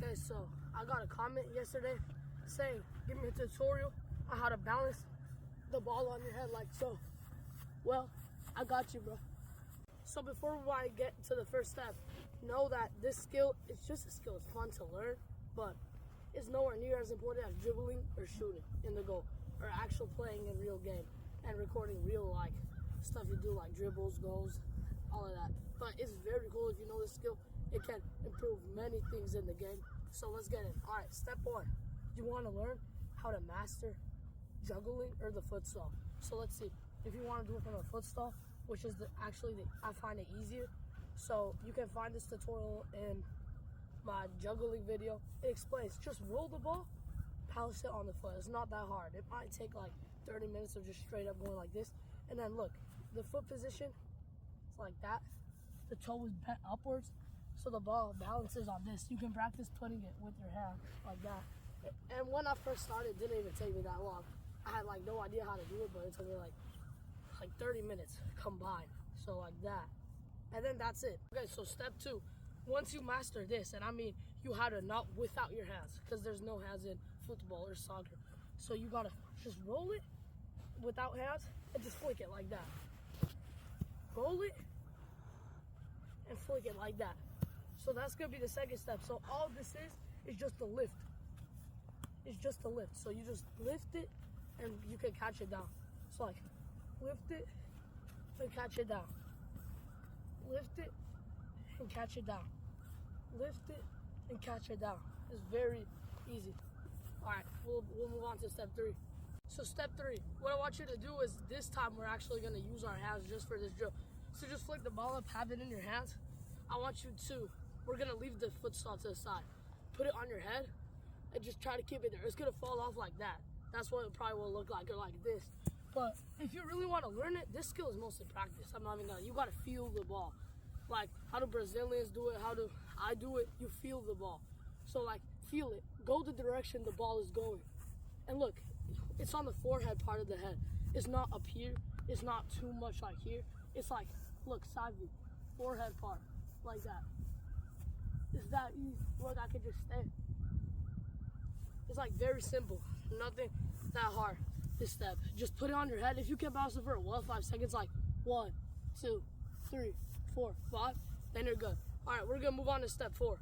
Okay, so I got a comment yesterday saying, give me a tutorial on how to balance the ball on your head like so. Well, I got you, bro. So before I get to the first step, know that this skill, it's just a skill. It's fun to learn, but it's nowhere near as important as dribbling or shooting in the goal, or actual playing in real game and recording real like stuff you do like dribbles, goals, all of that. But it's very cool if you know this skill. It can improve many things in the game. So let's get in. All right, step one. You want to learn how to master juggling or the foot stall. So let's see. If you want to do it from a foot stall, which is I find it easier. So you can find this tutorial in my juggling video. It explains just roll the ball, balance it on the foot. It's not that hard. It might take like 30 minutes of just straight up going like this. And then look, the foot position, it's like that. The toe is bent upwards, so the ball balances on this. You can practice putting it with your hand like that. And when I first started, it didn't even take me that long. I had like no idea how to do it, but it took me like 30 minutes combined. So like that. And then that's it. Okay, so step two. Once you master this, and I mean you have to not without your hands, because there's no hands in football or soccer. So you gotta just roll it without hands and just flick it like that. Roll it and flick it like that. So that's gonna be the second step. So all this is just a lift. It's just a lift. So you just lift it and you can catch it down. So like lift it and catch it down. Lift it and catch it down. Lift it and catch it down. It's very easy. All right, we'll move on to step three. So step three, what I want you to do is this time we're actually gonna use our hands just for this drill. So just flick the ball up, have it in your hands. We're gonna leave the foot stall to the side. Put it on your head and just try to keep it there. It's gonna fall off like that. That's what it probably will look like, or like this. But if you really want to learn it, this skill is mostly practice. I'm not even gonna, you gotta feel the ball. Like, how do Brazilians do it? How do I do it? You feel the ball. So like, feel it. Go the direction the ball is going. And look, it's on the forehead part of the head. It's not up here. It's not too much like here. It's like, look, side view, forehead part, like that. It's that easy. Look, I can just stay. It's like very simple. Nothing that hard. This step. Just put it on your head. If you can bounce it for 5 seconds, like 1, 2, 3, 4, 5, then you're good. All right, we're gonna move on to step 4.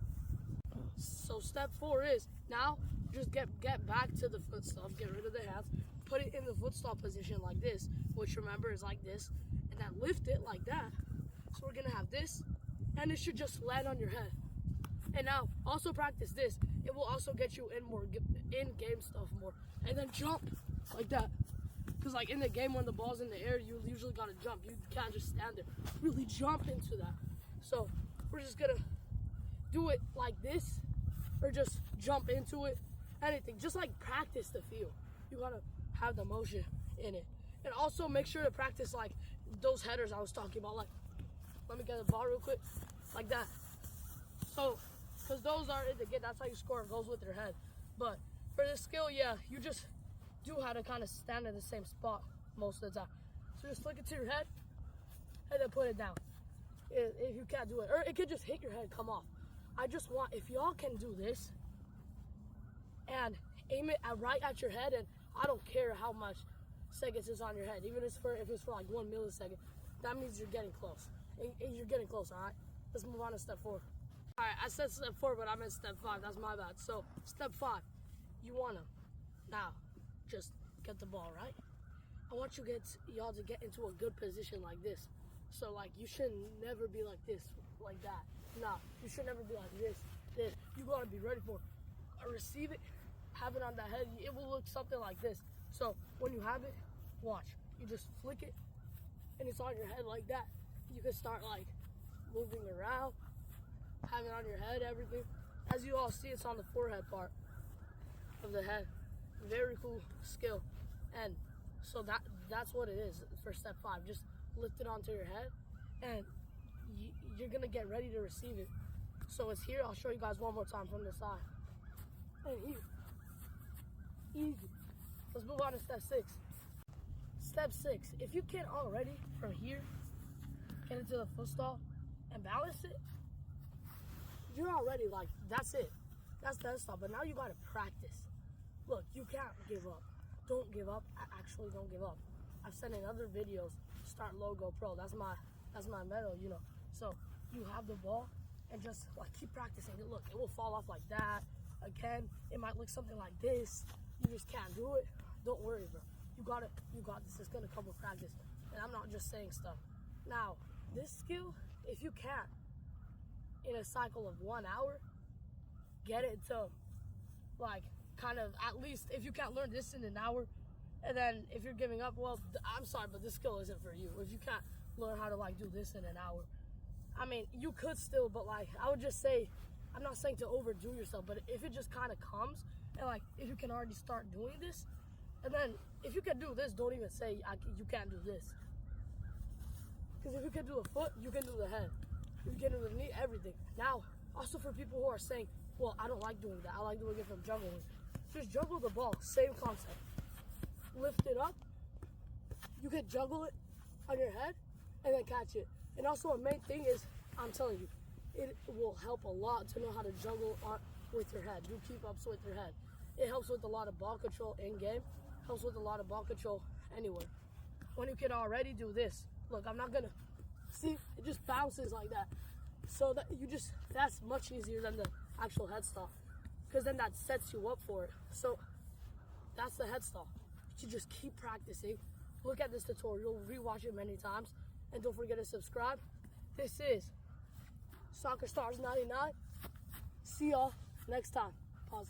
So step 4 is now just get back to the foot stall. Get rid of the hands. Put it in the foot stall position like this, which remember is like this, and then lift it like that. So we're gonna have this, and it should just land on your head. And now also practice this. It will also get you in game stuff more. And then jump like that. Because like in the game when the ball's in the air, you usually gotta jump. You can't just stand there. Really jump into that. So we're just gonna do it like this, or just jump into it. Anything. Just like practice the feel. You gotta have the motion in it. And also make sure to practice like those headers I was talking about. Like, let me get the ball real quick. Like that. So, because those are in the game, that's how you score goals with your head. But for this skill, yeah, you just do have to kind of stand in the same spot most of the time. So just flick it to your head and then put it down. If you can't do it, or it could just hit your head, come off. I just want, if y'all can do this and aim it right at your head, and I don't care how much seconds is on your head, even if it's for like 1 millisecond, that means you're getting close. You're getting close, all right? Let's move on to step 4. All right, I said step 4, but I meant step 5. That's my bad. So step 5, you wanna now just get the ball right. I want y'all to get into a good position like this. So like you should never be like this, like that. Nah, you should never be like this. You gotta be ready for it. Receive it, have it on the head. It will look something like this. So when you have it, watch. You just flick it, and it's on your head like that. You can start like moving around. Have it on your head, everything. As you all see, it's on the forehead part of the head. Very cool skill. And so that's what it is for step 5. Just lift it onto your head, and you're gonna get ready to receive it. So it's here. I'll show you guys one more time from the side. And here. Easy. Let's move on to step 6. Step 6. If you can already, from here, get into the foot stall and balance it, you're already like, that's it. That's the headstall. But now you gotta practice. Look, you can't give up. Don't give up. Actually, don't give up. I've said in other videos, start low, go pro. That's my motto, you know. So you have the ball and just like keep practicing. Look, it will fall off like that. Again, it might look something like this. You just can't do it. Don't worry, bro. You got this. It's gonna come with practice. And I'm not just saying stuff. Now, this skill, if you can't, in a cycle of 1 hour, get it to like kind of, at least if you can't learn this in an hour, and then if you're giving up, well, I'm sorry, but this skill isn't for you. If you can't learn how to like do this in an hour, I mean, you could still, but like I would just say, I'm not saying to overdo yourself, but if it just kind of comes, and like if you can already start doing this, and then if you can do this, don't even say you can't do this. Because if you can do the foot, you can do the head. If you can do the knee, everything. Now, also for people who are saying, well, I don't like doing that. I like doing it from juggling. Just juggle the ball. Same concept. Lift it up. You can juggle it on your head and then catch it. And also a main thing is, I'm telling you, it will help a lot to know how to juggle with your head. Do keep-ups with your head. It helps with a lot of ball control in-game. Helps with a lot of ball control anywhere. When you can already do this. Look, I'm not gonna, see, it just bounces like that. So that that's much easier than the actual headstall. Because then that sets you up for it. So that's the headstall. You just keep practicing. Look at this tutorial, rewatch it many times, and don't forget to subscribe. This is Soccer Stars 99. See y'all next time. Pause.